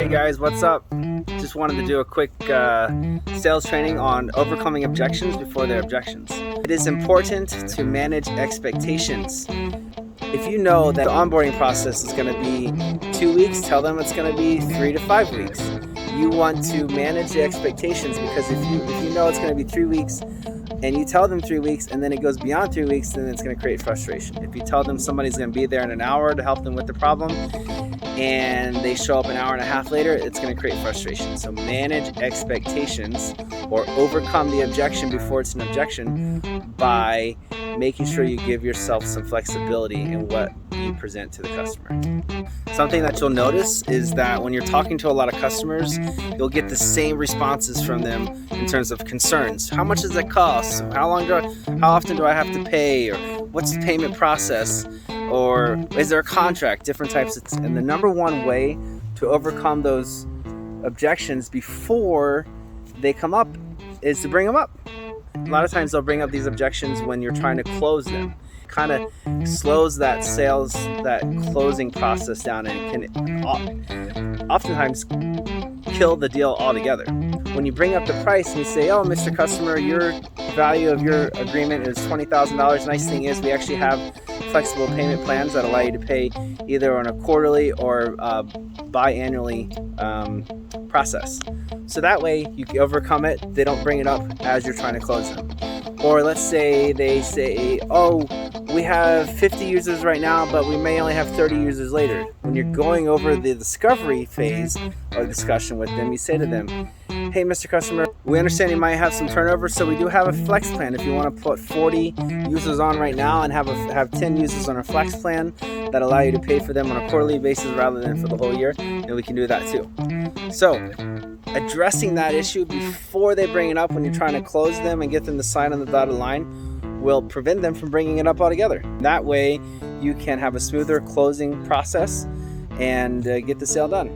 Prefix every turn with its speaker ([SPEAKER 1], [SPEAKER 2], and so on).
[SPEAKER 1] Hey guys, what's up? Just wanted to do a quick sales training on overcoming objections before they're objections. It is important to manage expectations. If you know that the onboarding process is going to be 2 weeks, tell them it's going to be 3 to 5 weeks. You want to manage the expectations, because if you know it's going to be 3 weeks and you tell them 3 weeks and then it goes beyond 3 weeks, then it's going to create frustration. If you tell them somebody's going to be there in an hour to help them with the problem and they show up an hour and a half later, it's going to create frustration. So manage expectations, or overcome the objection before it's an objection, by making sure you give yourself some flexibility in what you present to the customer. Something that you'll notice is that when you're talking to a lot of customers, you'll get the same responses from them in terms of concerns. How much does it cost? How often do I have to pay? Or what's the payment process? Or is there a contract? Different types. And the number one way to overcome those objections before they come up is to bring them up. A lot of times they'll bring up these objections when you're trying to close them. Kind of slows that closing process down, and can oftentimes kill the deal altogether. When you bring up the price and you say, "Oh, Mr. Customer, your value of your agreement is $20,000. Nice thing is we actually have flexible payment plans that allow you to pay either on a quarterly or biannually process." So that way you can overcome it. They don't bring it up as you're trying to close them. Or let's say they say, "Oh, we have 50 users right now, but we may only have 30 users later." When you're going over the discovery phase or discussion with them, you say to them, "Hey, Mr. Customer, we understand you might have some turnover, so we do have a flex plan. If you want to put 40 users on right now and have 10 users on our flex plan that allow you to pay for them on a quarterly basis rather than for the whole year, then we can do that too." So addressing that issue before they bring it up when you're trying to close them and get them to sign on the dotted line will prevent them from bringing it up altogether. That way you can have a smoother closing process and get the sale done.